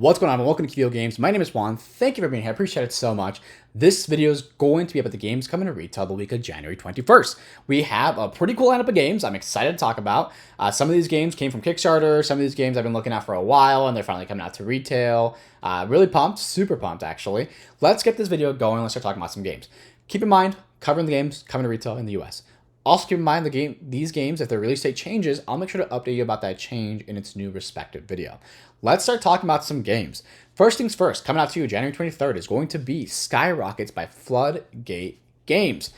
What's going on? Welcome to QVO Games. My name is Juan. Thank you for being here. I appreciate it so much. This video is going to be about the games coming to retail the week of January 21st. We have a pretty cool lineup of games I'm excited to talk about. Some of these games came from Kickstarter. Some of these games I've been looking at for a while, and they're finally coming out to retail. Really pumped, super pumped, actually. Let's get this video going. Let's start talking about some games. Keep in mind, covering the games coming to retail in the US. Also keep in mind these games, if their release date changes, I'll make sure to update you about that change in its new respective video. Let's start talking about some games. First things first, coming out to you January 23rd is going to be Skyrockets by Parkade Games.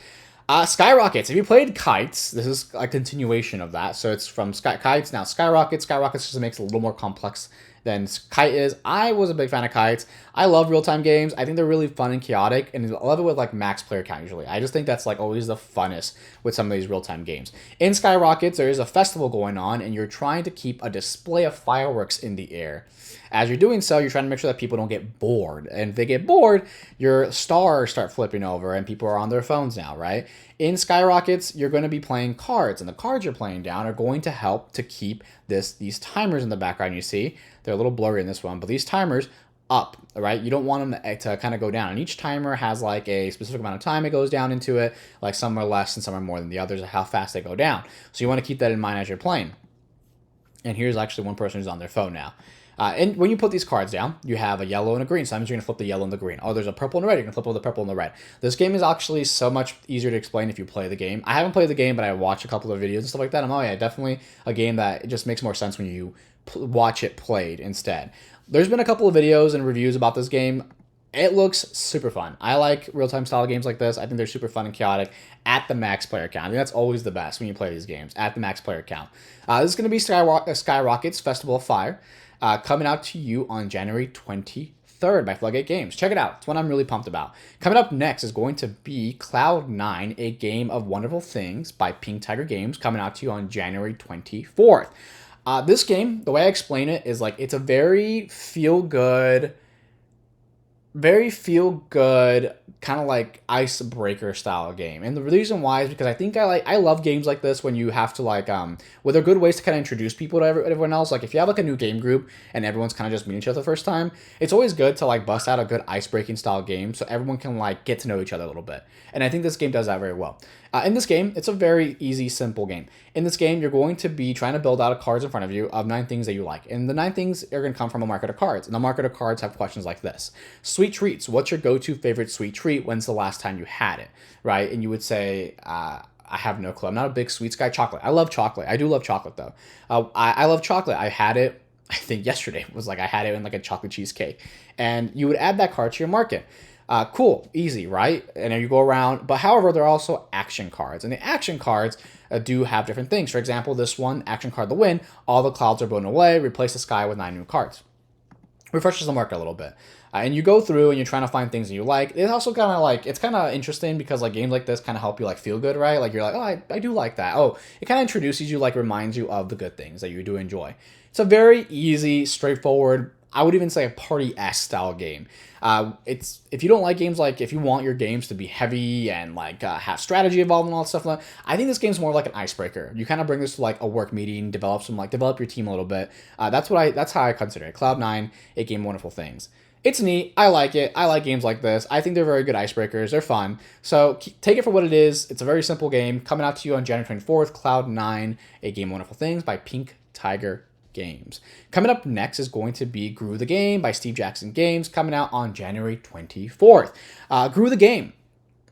Skyrockets, if you played Kites, this is a continuation of that. So it's from Kites, now Skyrockets. Skyrockets just makes it a little more complex than Kite is. I was a big fan of Kites. I love real-time games. I think they're really fun and chaotic, and I love it with like max player count usually. I just think that's like always the funnest with some of these real-time games. In Skyrockets, there is a festival going on, and you're trying to keep a display of fireworks in the air. As you're doing so, you're trying to make sure that people don't get bored. And if they get bored, your stars start flipping over and people are on their phones now, right? In Skyrockets, you're going to be playing cards, and the cards you're playing down are going to help to keep these timers in the background you see. They're a little blurry in this one, but these timers up, right? You don't want them to kind of go down. And each timer has like a specific amount of time it goes down into it. Like some are less and some are more than the others, how fast they go down. So you want to keep that in mind as you're playing. And here's actually one person who's on their phone now. And when you put these cards down, you have a yellow and a green. Sometimes you're going to flip the yellow and the green. Oh, there's a purple and a red. You're going to flip over the purple and the red. This game is actually so much easier to explain if you play the game. I haven't played the game, but I watched a couple of videos and stuff like that. Oh, yeah, definitely a game that it just makes more sense when you watch it played instead. There's been a couple of videos and reviews about this game. It looks super fun. I like real-time style games like this. I think they're super fun and chaotic at the max player count. I think that's always the best when you play these games, at the max player count. This is going to be Skyrockets Festival of Fire. Coming out to you on January 23rd by Parkade Games. Check it out. It's one I'm really pumped about. Coming up next is going to be Cloud9, A Game of Wonderful Things by Pink Tiger Games, coming out to you on January 24th. This game, the way I explain it is like it's a very feel-good kind of like icebreaker style game. And the reason why is because I think I love games like this when you have to like well, they're good ways to kind of introduce people to everyone else. Like if you have like a new game group and everyone's kind of just meeting each other the first time, it's always good to like bust out a good icebreaking style game so everyone can like get to know each other a little bit. And I think this game does that very well. In this game, it's a very easy, simple game. In this game, you're going to be trying to build out cards in front of you of 9 things that you like. And the 9 things are going to come from a market of cards. And the market of cards have questions like this. Sweet treats. What's your go-to favorite sweet treat? When's the last time you had it? Right? And you would say, I have no clue. I'm not a big sweets guy. Chocolate. I love chocolate. I do love chocolate, though. I love chocolate. I had it, I think yesterday was like I had it in like a chocolate cheesecake. And you would add that card to your market. Cool, easy, right? And then you go around, but however, there are also action cards, and the action cards do have different things. For example, this one, action card, the win, all the clouds are blown away, replace the sky with 9 new cards. Refreshes the market a little bit. And you go through and you're trying to find things that you like. It's also kind of like, it's kind of interesting because like games like this kind of help you like feel good, right? Like you're like, oh, I do like that. Oh, it kind of introduces you, like reminds you of the good things that you do enjoy. It's a very easy, straightforward, I would even say a party-esque style game. It's if you don't like games like if you want your games to be heavy and like have strategy involved and all that stuff, I think this game's more like an icebreaker. You kind of bring this to like a work meeting, develop your team a little bit. That's how I consider it. Cloud9, A Game of Wonderful Things. It's neat. I like it. I like games like this. I think they're very good icebreakers. They're fun. So take it for what it is. It's a very simple game. Coming out to you on January 24th, Cloud9, A Game of Wonderful Things by Pink Tiger Games. Coming up next is going to be Groo the Game by Steve Jackson Games, coming out on January 24th. Groo the Game.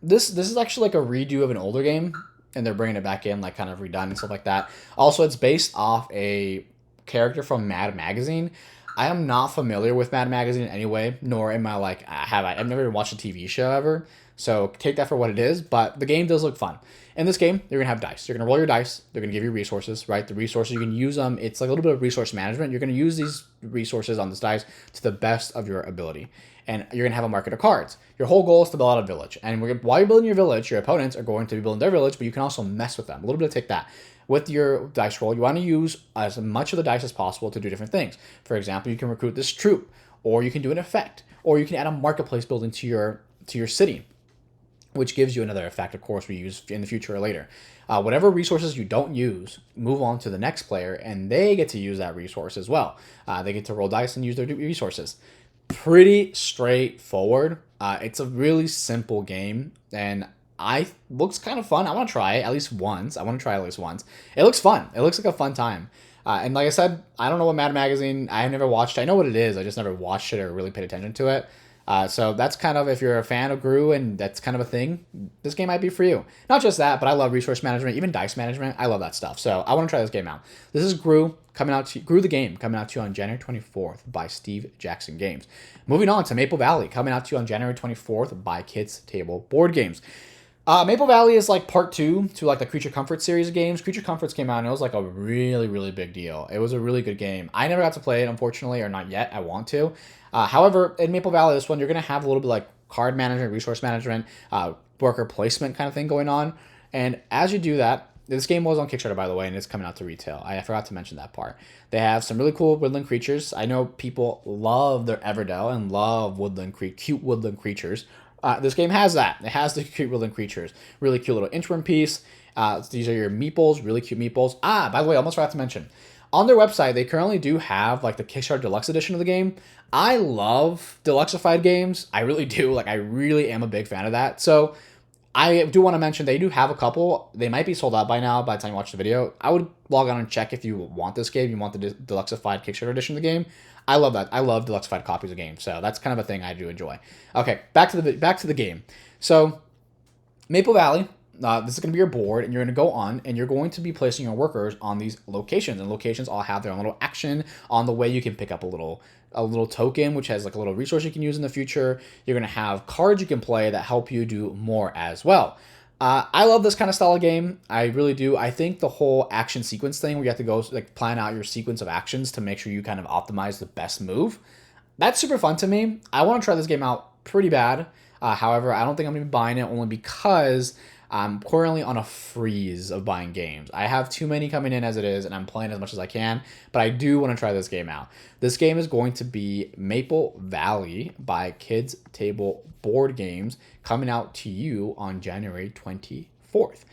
This is actually like a redo of an older game, and they're bringing it back in, like kind of redone and stuff like that. Also, it's based off a character from Mad Magazine. I am not familiar with Mad Magazine in any way, nor am I like, I've never watched a TV show ever, so take that for what it is, but the game does look fun. In this game, you're going to have dice. You're going to roll your dice. They're going to give you resources, right? The resources, you can use them. It's like a little bit of resource management. You're going to use these resources on this dice to the best of your ability. And you're going to have a market of cards. Your whole goal is to build out a village. And while you're building your village, your opponents are going to be building their village, but you can also mess with them. A little bit of take that. With your dice roll, you want to use as much of the dice as possible to do different things. For example, you can recruit this troop, or you can do an effect, or you can add a marketplace building to your city. which gives you another effect, of course, we use in the future or later. Whatever resources you don't use, move on to the next player, and they get to use that resource as well. They get to roll dice and use their resources. Pretty straightforward. It's a really simple game, and looks kind of fun. I want to try it at least once. It looks fun. It looks like a fun time. And like I said, I don't know what Mad Magazine. I have never watched it. I know what it is. I just never watched it or really paid attention to it. So that's kind of, if you're a fan of Groo and that's kind of a thing, this game might be for you. Not just that, but I love resource management, even dice management. I love that stuff. So I want to try this game out. This is Groo Groo the Game, coming out to you on January 24th by Steve Jackson Games. Moving on to Maple Valley, coming out to you on January 24th by Kids Table Board Games. Maple Valley is like part 2 to like the Creature Comfort series of games. Creature Comforts came out and it was like a really, really big deal. It was a really good game. I never got to play it, unfortunately, or not yet. I want to. However, in Maple Valley, this one, you're going to have a little bit like card management, resource management, worker placement kind of thing going on. And as you do that, this game was on Kickstarter, by the way, and it's coming out to retail. I forgot to mention that part. They have some really cool woodland creatures. I know people love their Everdell and love cute woodland creatures. This game has that. It has the cute woodland creatures. Really cute little inchworm piece. These are your meeples, really cute meeples. By the way, I almost forgot to mention. On their website, they currently do have like the Kickstarter Deluxe Edition of the game. I love Deluxeified games. I really do. Like, I really am a big fan of that. So I do want to mention they do have a couple. They might be sold out by now by the time you watch the video. I would log on and check if you want this game. You want the Deluxeified Kickstarter edition of the game. I love that. I love Deluxeified copies of games. So that's kind of a thing I do enjoy. Okay, back to the game. So Maple Valley, this is going to be your board, and you're going to go on, and you're going to be placing your workers on these locations. And locations all have their own little action on the way. You can pick up a little token, which has like a little resource you can use in the future. You're going to have cards you can play that help you do more as well. I love this kind of style of game. I really do. I think the whole action sequence thing where you have to go like plan out your sequence of actions to make sure you kind of optimize the best move. That's super fun to me. I want to try this game out pretty bad. However, I don't think I'm going to be buying it only because I'm currently on a freeze of buying games. I have too many coming in as it is, and I'm playing as much as I can, but I do want to try this game out. This game is going to be Maple Valley by Kids Table Board Games, coming out to you on January 24th.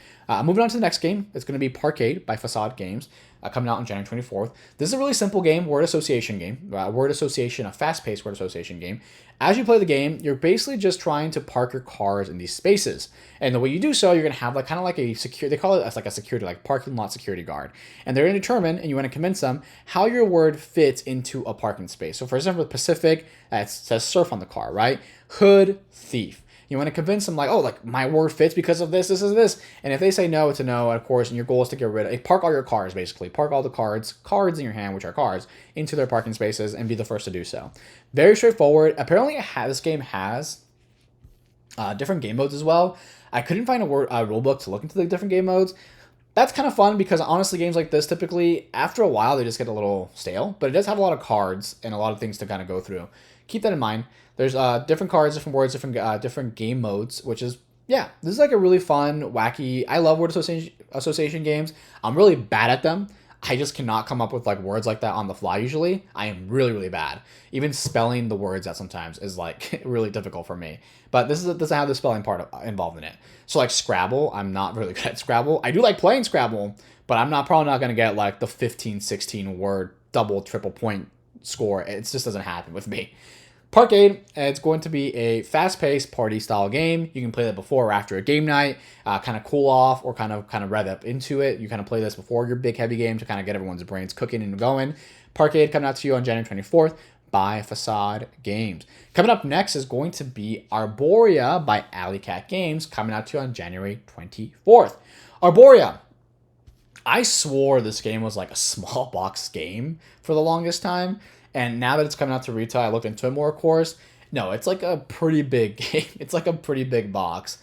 Moving on to the next game, it's going to be Parkade by Facade Games, coming out on January 24th. This is a really simple game, word association game. A fast-paced word association game. As you play the game, you're basically just trying to park your cars in these spaces. And the way you do so, you're going to have like kind of like a security, they call it as like a security, like parking lot security guard. And they're going to determine, and you want to convince them, how your word fits into a parking space. So for example, with Pacific, it says surf on the car, right? Hood, thief. You want to convince them like, oh, like my word fits because of this, this is this. And if they say no, it's a no, of course, and your goal is to get rid of, park all your cars, basically. Park all the cards in your hand, which are cards, into their parking spaces and be the first to do so. Very straightforward. Apparently, this game has different game modes as well. I couldn't find a rule book to look into the different game modes. That's kind of fun because honestly, games like this, typically, after a while, they just get a little stale. But it does have a lot of cards and a lot of things to kind of go through. Keep that in mind. There's different cards, different words, different game modes, which is, yeah, this is like a really fun, wacky, I love word association games. I'm really bad at them. I just cannot come up with like words like that on the fly usually. I am really, really bad. Even spelling the words out sometimes is like really difficult for me. But this doesn't have the spelling part involved in it. So like Scrabble, I'm not really good at Scrabble. I do like playing Scrabble, but I'm probably not going to get like the 15, 16 word double, triple point score. It just doesn't happen with me. Parkade, it's going to be a fast-paced party-style game. You can play that before or after a game night, kind of cool off or kind of rev up into it. You kind of play this before your big heavy game to kind of get everyone's brains cooking and going. Parkade coming out to you on January 24th by Facade Games. Coming up next is going to be Arborea by Alley Cat Games, coming out to you on January 24th. Arborea. I swore this game was like a small box game for the longest time. And now that it's coming out to retail, I looked into it more, of course. No, it's like a pretty big game. It's like a pretty big box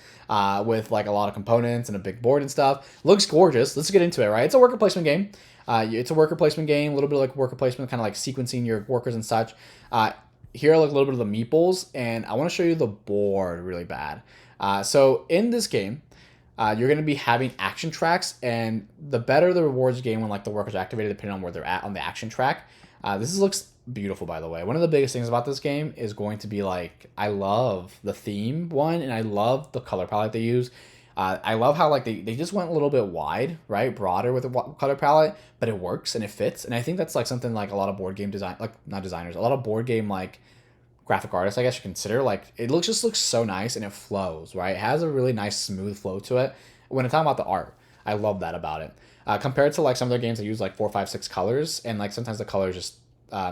with like a lot of components and a big board and stuff. Looks gorgeous. Let's get into it, right? It's a worker placement game. It's a worker placement game, a little bit of like worker placement, kind of like sequencing your workers and such. Here are like a little bit of the meeples, and I want to show you the board really bad. So in this game, you're going to be having action tracks, and the better the rewards you gain when like the workers are activated, depending on where they're at on the action track. This looks beautiful, by the way. One of the biggest things about this game is going to be like, I love the theme one, and I love the color palette they use. I love how like they just went a little bit wide, right, broader with the color palette, but it works and it fits. And I think that's like something like a lot of board game design, like not designers, a lot of board game like graphic artists, I guess you consider. Like it looks so nice and it flows, right? It has a really nice smooth flow to it. When I'm talking about the art, I love that about it. Compared to like some other games that use like 4, 5, 6 colors, and like sometimes the colors just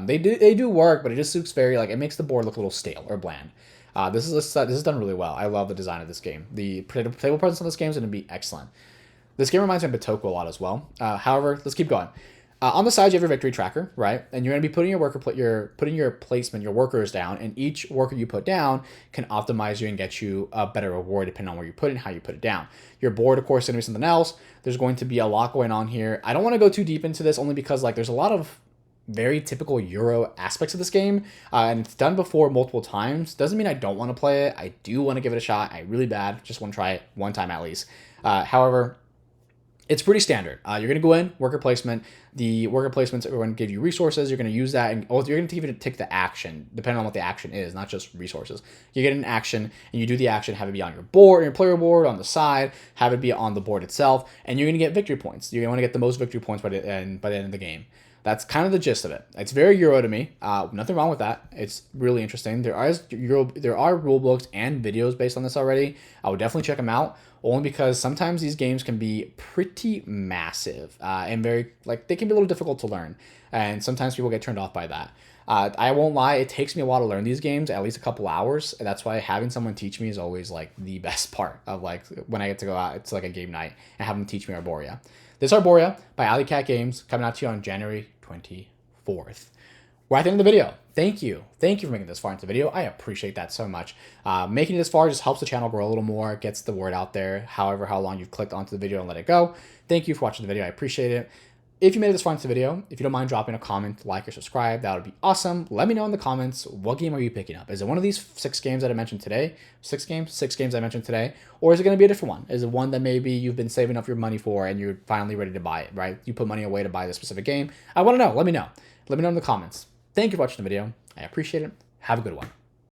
they do work, but it just looks very like it makes the board look a little stale or bland. This is done really well. I love the design of this game. The playable presence on this game is going to be excellent. This game reminds me of Bitoku a lot as well. However, let's keep going. On the side, you have your victory tracker, right? And you're going to be putting your placement, your workers down, and each worker you put down can optimize you and get you a better reward depending on where you put it and how you put it down. Your board, of course, is going to be something else. There's going to be a lot going on here. I don't want to go too deep into this only because like there's a lot of very typical Euro aspects of this game, and it's done before multiple times. Doesn't mean I don't want to play it. I do want to give it a shot. I really bad just want to try it one time at least. However, it's pretty standard. You're going to go in, worker placement. The worker placements are going to give you resources. You're going to use that, and you're going to even take the action, depending on what the action is, not just resources. You get an action, and you do the action, have it be on your board, your player board, on the side, have it be on the board itself, and you're going to get victory points. You're going to want to get the most victory points by the end of the game. That's kind of the gist of it. It's very Euro to me. Nothing wrong with that. It's really interesting. There are rule books and videos based on this already. I would definitely check them out, only because sometimes these games can be pretty massive and very like they can be a little difficult to learn, and sometimes people get turned off by that. I won't lie, it takes me a while to learn these games, at least a couple hours. And that's why having someone teach me is always like the best part of like when I get to go out. It's like a game night and have them teach me Arborea. This Arborea by Alley Cat Games coming out to you on January 24th. We're at the end of the video. Thank you. Thank you for making this far into the video. I appreciate that so much. Making it this far just helps the channel grow a little more, gets the word out there, however how long you've clicked onto the video and let it go. Thank you for watching the video. I appreciate it. If you made it this far into the video, if you don't mind dropping a comment, like, or subscribe, that would be awesome. Let me know in the comments, what game are you picking up? Is it one of these 6 games that I mentioned today? 6 games? 6 games I mentioned today? Or is it going to be a different one? Is it one that maybe you've been saving up your money for and you're finally ready to buy it, right? You put money away to buy this specific game. I want to know. Let me know. Let me know in the comments. Thank you for watching the video. I appreciate it. Have a good one.